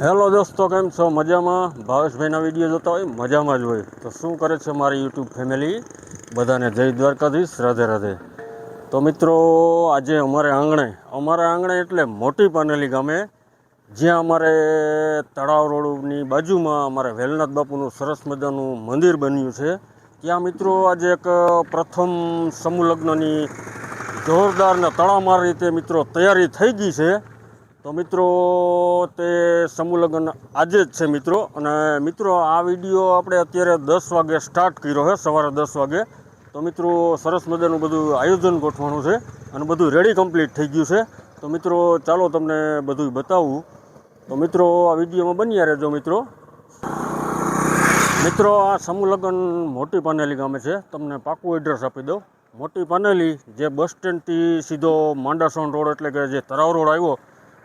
Hello દોસ્તો, કેમ છો? મજામાં? ભાવેશભાઈના વિડીયો જોતા હોય મજામાં જ હોય તો શું કરે છે મારી યુટ્યુબ ફેમિલી? બધાને જય દ્વારકાધીશ, રાધે રાધે. તો મિત્રો, આજે અમારા આંગણે એટલે મોટી પાનેલી ગામે, જ્યાં અમારે તળાવ રોડની બાજુમાં અમારે વેલનાથ બાપુનું સરસ મજાનું મંદિર બન્યું છે. ત્યાં મિત્રો આજે એક પ્રથમ સમૂહ લગ્નની જોરદાર ને તડામાર રીતે મિત્રો તૈયારી થઈ ગઈ છે. તો મિત્રો, તે સમૂહ લગ્ન આજે જ છે મિત્રો. અને મિત્રો, આ વિડીયો આપણે અત્યારે 10 વાગે સ્ટાર્ટ કર્યો છે, સવારે 10 વાગે. તો મિત્રો, સરસ મજાનું બધું આયોજન ગોઠવાનું છે અને બધું રેડી કમ્પ્લીટ થઈ ગયું છે. તો મિત્રો, ચાલો તમને બધું બતાવું. તો મિત્રો, આ વિડીયોમાં બન્યા રહેજો મિત્રો. મિત્રો, આ સમૂહ લગ્ન મોટી પાનેલી ગામે છે. તમને પાકું એડ્રેસ આપી દઉં. મોટી પાનેલી, જે બસ સ્ટેન્ડથી સીધો માંડાસણ રોડ એટલે કે જે તળાવ રોડ આવ્યો,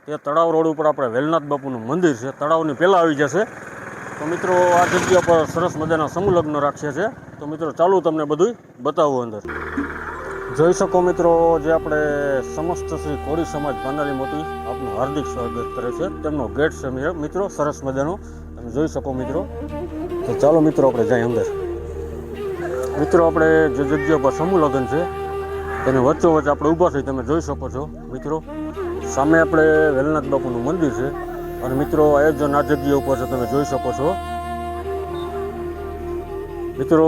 તે તળાવ રોડ ઉપર આપણે વેલનાથ બાપુનું મંદિર છે. તળાવની પહેલાં આવી જશે. તો મિત્રો, આ જગ્યા પર સરસ મજાના સમૂહ લગ્ન રાખ્યા છે. તો મિત્રો, ચાલુ તમને બધું બતાવું અંદર. જોઈ શકો મિત્રો, જે આપણે સમસ્ત શ્રી કોળી સમાજ પાનેલી મોટી આપનું હાર્દિક સ્વાગત કરે છે. તેમનો ગેટ છે મિત્રો, સરસ મજાનો તમે જોઈ શકો મિત્રો. તો ચાલો મિત્રો, આપણે જઈએ અંદર. મિત્રો, આપણે જે જગ્યા પર સમૂહ લગ્ન છે તેને વચ્ચોવચ્ચ આપણે ઊભા થઈ તમે જોઈ શકો છો મિત્રો. સામે આપણે વેલનાથ બાપુનું મંદિર છે અને મિત્રો આયોજન આ જગ્યા ઉપર છે, તમે જોઈ શકો છો મિત્રો.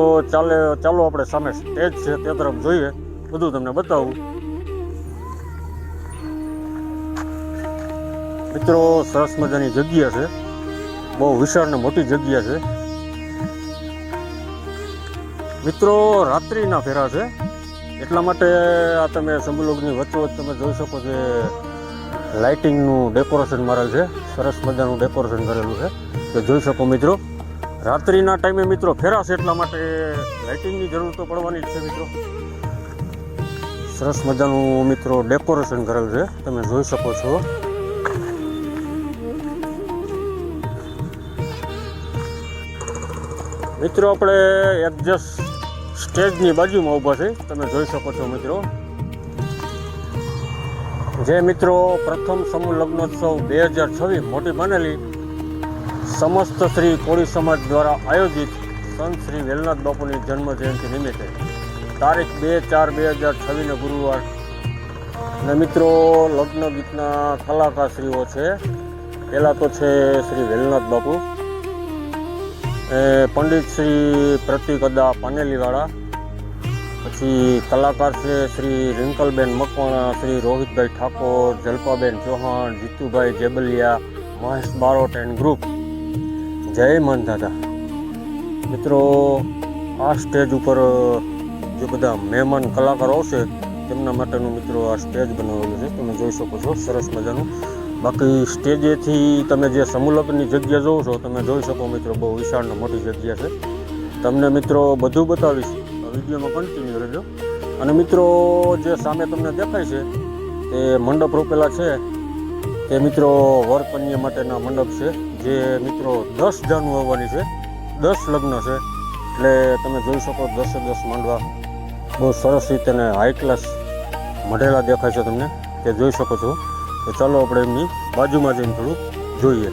ચાલો આપણે સામે સ્ટેજ છે તે તરફ જોઈએ, બધું તમને બતાવું મિત્રો. સરસ મજાની જગ્યા છે, બહુ વિશાળ ને મોટી જગ્યા છે મિત્રો. રાત્રિના ફેરા છે, એટલા માટે આ તમે સમૂહ લગ્નની વચ્ચોવચ્ચ તમે જોઈ શકો છો. લાઇટિંગનું ડેકોરેશન મારેલ છે, સરસ મજાનું ડેકોરેશન કરેલું છે. તો જોઈ શકો મિત્રો, રાત્રિના ટાઈમે મિત્રો ફેરા છે, એટલા માટે લાઇટિંગની જરૂર તો પડવાની જ છે મિત્રો. સરસ મજાનું મિત્રો ડેકોરેશન કરેલ છે, તમે જોઈ શકો છો. મિત્રો, આપણે એડજસ્ટ સ્ટેજની બાજુમાં ઊભા છે, તમે જોઈ શકો છો મિત્રો. જે મિત્રો પ્રથમ સમૂહ લગ્નોત્સવ 2026 મોટી પાનેલી સમસ્ત શ્રી કોળી સમાજ દ્વારા આયોજિત સંત શ્રી વેલનાથ બાપુની જન્મ જયંતિ નિમિત્તે તારીખ 2/4/2026 ગુરુવાર. અને મિત્રો, લગ્ન ગીતના કલાકારશ્રીઓ છે. પહેલાં તો છે શ્રી વેલનાથ બાપુ, પંડિત શ્રી પ્રતિક અદા પાનેલીવાળા. પછી કલાકાર છે શ્રી રિંકલબેન મકવાણા, શ્રી રોહિતભાઈ ઠાકોર, જલ્પાબેન ચૌહાણ, જીતુભાઈ જેબલિયા, મહેશ બારોટ એન્ડ ગ્રુપ. જય માનદાદા. મિત્રો, આ સ્ટેજ ઉપર જે બધા મહેમાન કલાકારો આવશે તેમના માટેનું મિત્રો આ સ્ટેજ બનાવેલું છે, તમે જોઈ શકો છો, સરસ મજાનું. બાકી સ્ટેજેથી તમે જે સમૂહ લગ્નની જગ્યા જોવો છો, તમે જોઈ શકો મિત્રો, બહુ વિશાળ ને મોટી જગ્યા છે. તમને મિત્રો બધું બતાવીશ, વિડીયોમાં કન્ટિન્યુ રહેજો. અને મિત્રો, જે સામે તમને દેખાય છે તે મંડપ રોપેલા છે, તે મિત્રો વર કન્યા માટેના મંડપ છે. જે મિત્રો 10 જાનું આવવાની છે, 10 લગ્ન છે. એટલે તમે જોઈ શકો 10 માંડવા બહુ સરસ રીતે ને હાઈ ક્લાસ મઢેલા દેખાય છે તમને, તે જોઈ શકો છો. તો ચાલો આપણે એમની બાજુમાં જઈને થોડું જોઈએ.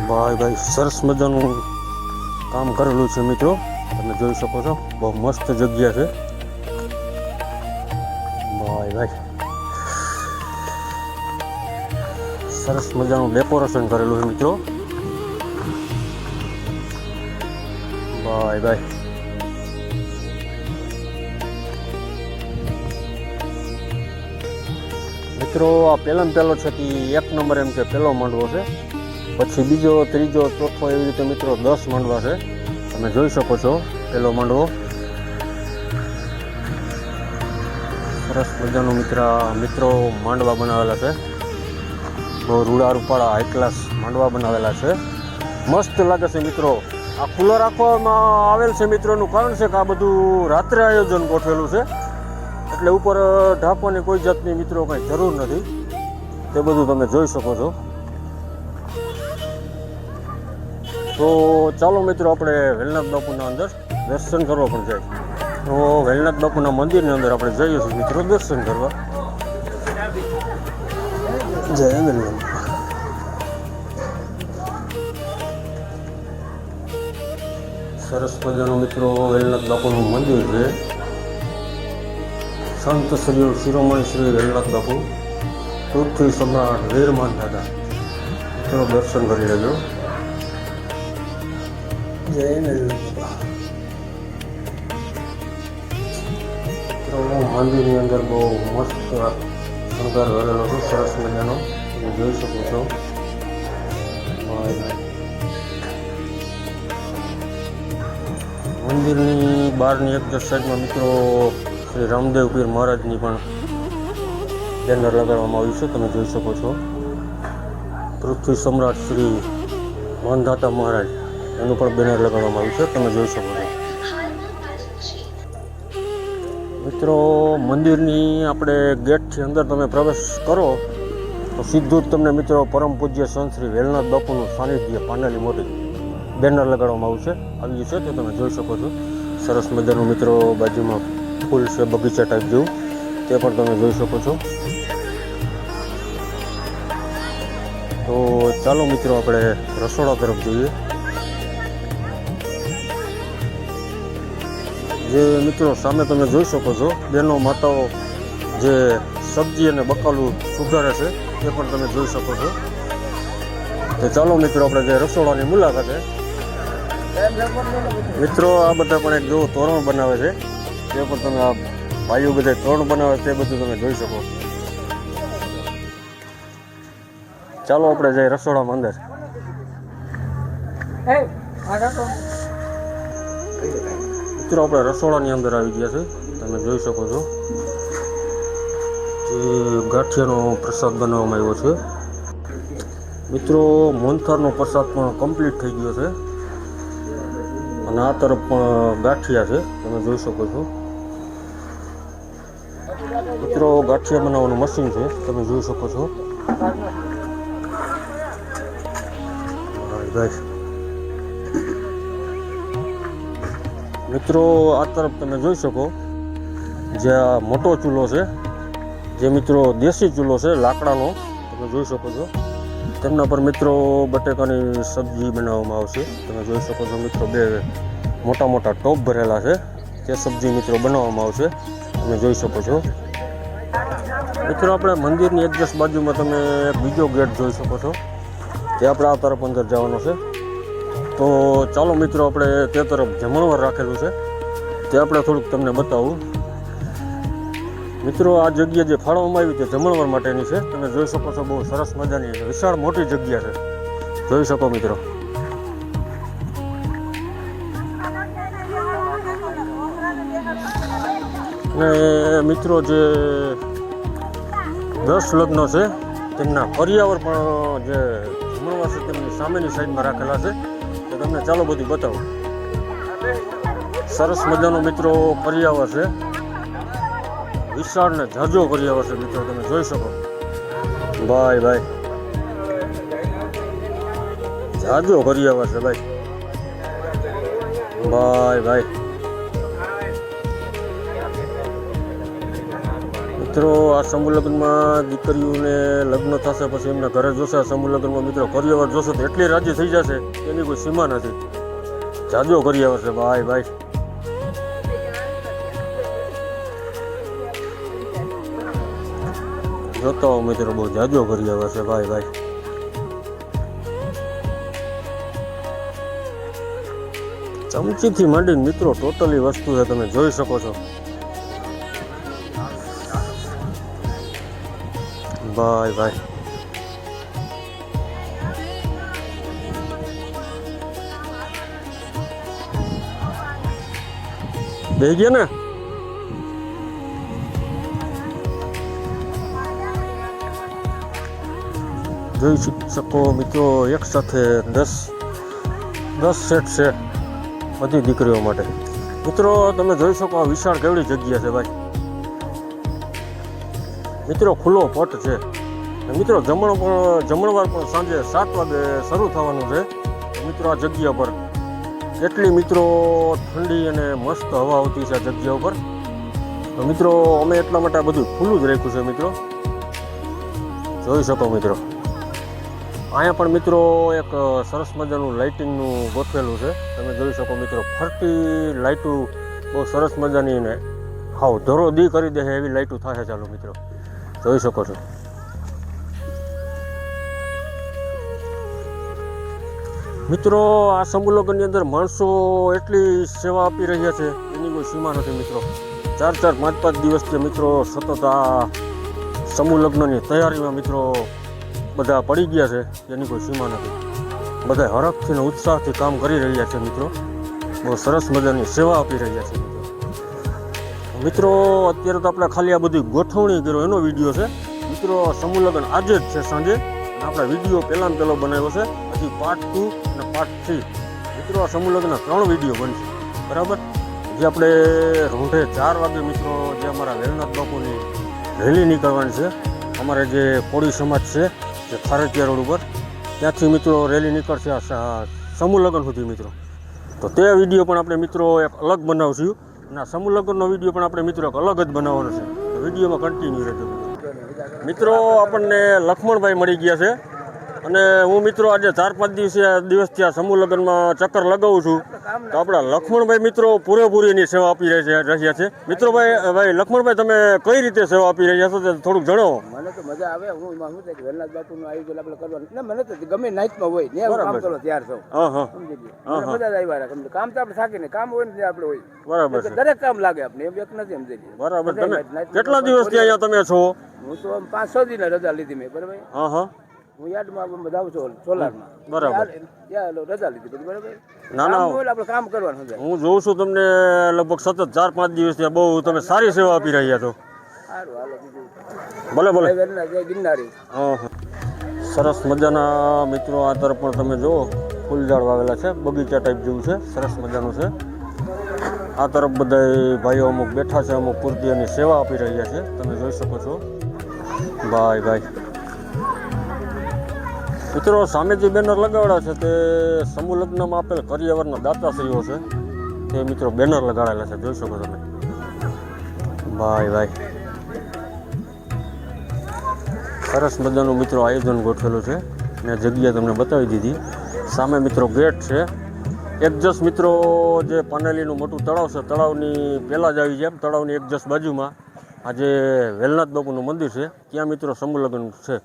ભાઈ સરસ મજાનું કામ કરેલું છે મિત્રો, તમે જોઈ શકો છો. બહુ મસ્ત જગ્યા છે ભાઈ. સરસ મજાનું ડેકોરેશન કરેલું છે મિત્રો. ભાઈ મિત્રો, આ પહેલો છે કે 1 નંબર એમ કે પહેલો માંડવો છે. પછી બીજો, ત્રીજો, ચોથો એવી રીતે મિત્રો 10 માંડવા છે, તમે જોઈ શકો છો. પહેલો માંડવો સરસ મજાનું મિત્રો માંડવા બનાવેલા છે. બહુ રૂડા રૂપાળા હાઈ ક્લાસ માંડવા બનાવેલા છે, મસ્ત લાગે છે મિત્રો. આ ખુલ્લો રાખવામાં આવેલ છે મિત્રોનું કારણ છે કે આ બધું રાત્રે આયોજન ગોઠવેલું છે, એટલે ઉપર ઢાંકવાની કોઈ જાતની મિત્રો કંઈ જરૂર નથી. તે બધું તમે જોઈ શકો છો. તો ચાલો મિત્રો, આપણે વેલનાથ બાપુના અંદર દર્શન કરવા પણ જાય. તો વેલનાથ બાપુના મંદિરની અંદર આપણે જઈએ છીએ મિત્રો દર્શન કરવા. જય વેલનાથ. સરસ મજાનું મિત્રો વેલનાથ બાપુનું મંદિર છે. સંત શ્રી શિરોમણી શ્રી વેલનાથ બાપુ પૃથ્વી સમ્રાટ વીરમાન દાદા મિત્રો દર્શન કરી લેજો. જય મંદિરની અંદર બહુ મસ્ત શણગાર કરેલો છે, સરસ મજાનો તમે જોઈ શકો છો. મંદિરની બહારની એક સાઈડમાં મિત્રો શ્રી રામદેવ પીર મહારાજની પણ બેનર લગાડવામાં આવ્યું છે, તમે જોઈ શકો છો. પૃથ્વી સમ્રાટ શ્રી માનધાતા મહારાજ એનું પણ બેનર લગાડવામાં આવ્યું છે, તમે જોઈ શકો છો. મિત્રો મંદિરની આપણે ગેટથી અંદર તમે પ્રવેશ કરો તો સીધું જ તમને મિત્રો પરમ પૂજ્ય સંત શ્રી વેલનાથ બાપુનું સાનિધ્ય પાનેલી મોટી બેનર લગાડવામાં આવ્યું છે, તો તમે જોઈ શકો છો. સરસ મજાનું મિત્રો બાજુમાં ફૂલ છે બગીચા ટાઈપ જેવું, તે પણ તમે જોઈ શકો છો. તો ચાલો મિત્રો આપણે રસોડા તરફ જઈએ. જે મિત્રો સામે તમે જોઈ શકો છો બહેનો માતાઓ જે સબ્જી અને બકાલું સુધારે છે તે પણ તમે જોઈ શકો છો. તો ચાલો મિત્રો આપણે જે રસોડાની મુલાકાતે. મિત્રો આ બધા પણ એક જેવું તોરણ બનાવે છે, તે પણ તમે આ ભાઈઓ બધા તોરણ બનાવે તે બધું તમે જોઈ શકો. ચાલો આપણે જઈએ રસોડામાં અંદર. મિત્રો આપણે રસોડાની અંદર આવી ગયા છે, તમે જોઈ શકો છો. જે ગાંઠિયાનો પ્રસાદ બનાવવામાં આવ્યો છે. મિત્રો મોહનથાળનો પ્રસાદ પણ કમ્પ્લીટ થઈ ગયો છે અને આ તરફ પણ ગાંઠિયા છે, તમે જોઈ શકો છો. મિત્રો ગાંઠિયા બનાવવાનું મશીન છે, તમે જોઈ શકો છો. મિત્રો આ તરફ તમે જોઈ શકો જે આ મોટો ચૂલો છે, જે મિત્રો દેશી ચૂલો છે લાકડાનો, તમે જોઈ શકો છો. તેમના પર મિત્રો બટેકાની સબ્જી બનાવવામાં આવશે, તમે જોઈ શકો છો. મિત્રો બે મોટા મોટા ટોપ ભરેલા છે, તે સબ્જી મિત્રો બનાવવામાં આવશે, તમે જોઈ શકો છો. મિત્રો આપણે મંદિરની એડજસ્ટ બાજુમાં તમે બીજો ગેટ જોઈ શકો છો, તે આપણે આ તરફ અંદર જવાનો છે. તો ચાલો મિત્રો આપણે તે તરફ જમણવાર રાખેલું છે, તે આપણે થોડુંક તમને બતાવું. મિત્રો આ જગ્યા જે ફાળવવામાં આવી તે જમણવાર માટેની છે, તમે જોઈ શકો છો. બહુ સરસ મજાની વિશાળ મોટી જગ્યા છે, જોઈ શકો મિત્રો. અને મિત્રો જે 10 લગ્ન છે તેમના કરિયાવર પણ જે જમણવાર છે તેમની સામેની સાઈડમાં રાખેલા છે, તો તમને ચાલો બધું બતાવું. સરસ મજાનો મિત્રો કરિયાવર છે, વિશાળ ને ઝાઝો કરિયાવર છે મિત્રો, તમે જોઈ શકો. ભાઈ ઝાઝો કરિયાવર છે ભાઈ. મિત્રો આ સમૂહ લગ્નમાં દીકરીઓને લગ્ન થશે પછી એમના ઘરે જોશે આ સમૂહ લગ્નમાં મિત્રો કરિયાવર જોશે તો એટલી રાજી થઈ જશે એની કોઈ સીમા નથી. જાજો કરિયાવર છે ભાઈ. જોતા હો મિત્રો, બહુ જાજો કરિયાવર છે ભાઈ. ચમચીથી માંડીને મિત્રો ટોટલી વસ્તુ છે, તમે જોઈ શકો છો. ભાઈ બે ગયા ને. જોઈ શકો મિત્રો એક સાથે 10 સેટ છે બધી દીકરીઓ માટે. મિત્રો તમે જોઈ શકો આ વિશાળ કેવડી જગ્યા છે ભાઈ. મિત્રો ખુલ્લો પટ છે. મિત્રો જમણવાર પણ સાંજે 7 વાગે શરૂ થવાનું છે. મિત્રો આ જગ્યા પર કેટલી મિત્રો ઠંડી અને મસ્ત હવા આવતી છે આ જગ્યા ઉપર. તો મિત્રો અમે એટલા માટે આ બધું ખુલ્લું જ રાખ્યું છે મિત્રો, જોઈ શકો મિત્રો. અહીંયા પણ મિત્રો એક સરસ મજાનું લાઇટિંગનું ગોઠવેલું છે. તમે જોઈ શકો મિત્રો, ફરતી લાઇટું બહુ સરસ મજાની ને હાવ ધરો દી કરી દે એવી લાઇટું થાય. ચાલો મિત્રો જોઈ શકો છો. મિત્રો આ સમૂહ લગ્નની અંદર માણસો એટલી સેવા આપી રહ્યા છે એની કોઈ સીમા નથી મિત્રો. 4-4, 5-5 દિવસથી મિત્રો સતત આ સમૂહ લગ્નની તૈયારીમાં મિત્રો બધા પડી ગયા છે, એની કોઈ સીમા નથી. બધા હરખથી અને ઉત્સાહથી કામ કરી રહ્યા છે મિત્રો. બહુ સરસ મજાની સેવા આપી રહ્યા છે મિત્રો. અત્યારે તો આપણે ખાલી આ બધી ગોઠવણી કર્યો એનો વિડીયો છે મિત્રો. સમૂહ લગ્ન આજે જ છે સાંજે, અને આપણે વિડીયો પહેલાં પહેલો બનાવ્યો છે. હજી પાર્ટ 2 અને પાર્ટ 3 મિત્રો આ સમૂહ લગ્નના 3 વિડીયો બનશે બરાબર. જે આપણે રોંઢે 4 વાગે મિત્રો જે અમારા વેલનાથ બાપુની રેલી નીકળવાની છે. અમારે જે કોળી સમાજ છે જે ખારટિયા રોડ ઉપર, ત્યાંથી મિત્રો રેલી નીકળશે આ સમૂહ લગ્ન સુધી મિત્રો. તો તે વિડીયો પણ આપણે મિત્રો એક અલગ બનાવશું, અને આ સમૂહ લગ્નનો વિડીયો પણ આપણે મિત્રો એક અલગ જ બનાવવાનો છે. તો વિડીયોમાં કન્ટિન્યુ રહેજો મિત્રો. આપણને લક્ષ્મણભાઈ મળી ગયા છે, અને હું મિત્રો આજે 4-5 દિવસથી આ સમૂહ લગ્નમાં ચક્કર લગાવું છું. તો આપણા લક્ષ્મણભાઈ મિત્રો પૂરેપૂરીની સેવા આપી રહ્યા છે મિત્રો. ભાઈ લક્ષ્મણભાઈ, તમે કઈ રીતે સેવા આપી રહ્યા છો તે થોડુંક જણાવો. મને તો મજા આવે. હું એમાં શું થાય કે વેલનાથ બાપુનું આયોજન આપણે કરવાનું ને, મને તો ગમે નાઇટમાં હોય ને કામ કરો ત્યાર સૌ સમજી લો. મજા જ આવ્યા રાખે. કામ તો આપણે થાકીને કામ હોય ને આપણે હોય બરાબર છે. દરેક કામ લાગે આપણે, એમ એક નથી સમજી લો. બરાબર. તમે કેટલા દિવસથી અહીંયા તમે છો? હું તો 5-6 દિન રજા લીધી મેં બરાબર. હું યાર્ડમાં જાઉં છું સોલારમાં બરાબર. ત્યાં રજા લીધી બધી બરાબર. ના ના, આપણે કામ કરવાનું. હું જોઉં છું તમને લગભગ સતત 4-5 દિવસથી બહુ તમે સારી સેવા આપી રહ્યા છો. સારું હાલો બીજું ભલે ભલે. જય ગિરનારી. સરસ મજાના મિત્રો આ તરફ પણ તમે જુઓ ફૂલઝાડ વાવેલા છે, બગીચા ટાઈપ જેવું છે, સરસ મજાનું છે. આ તરફ બધા ભાઈઓ અમુક બેઠા છે, અમુક પૂરતી એની સેવા આપી રહ્યા છે. તમે જોઈ શકો છો. ભાઈ મિત્રો સામે જે બેનર લગાવેલા છે તે સમૂહ લગ્નમાં આપેલ કરિયાવરના દાતાશ્રીઓ છે, તે મિત્રો બેનર લગાડેલા છે, જોઈ શકો તમે. ભાઈ સરસ મજાનું મિત્રો આયોજન ગોઠવેલું છે, ને જગ્યા તમને બતાવી દીધી. સામે મિત્રો ગેટ છે. એક્ઝેસ મિત્રો જે પાનેલીનું મોટું તળાવ છે, તળાવની પહેલાં જ આવી જાય, તળાવની એક્ઝેસ બાજુમાં આજે વેલનાથ બાપુનું મંદિર છે, ત્યાં મિત્રો સમૂહ લગ્ન છે.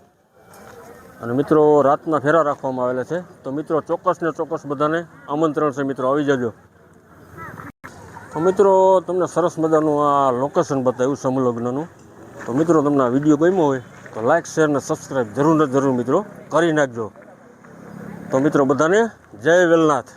અને મિત્રો રાતના ફેરા રાખવામાં આવેલા છે. તો મિત્રો ચોક્કસ ને ચોક્કસ બધાને આમંત્રણ છે મિત્રો, આવી જજો. તો મિત્રો તમને સરસ મજાનું આ લોકેશન બતાવ્યું સમૂહ લગ્નનું. તો મિત્રો તમને આ વિડીયો ગમ્યો હોય તો લાઇક, શેર ને સબસ્ક્રાઈબ જરૂર મિત્રો કરી નાખજો. તો મિત્રો બધાને જય વેલનાથ.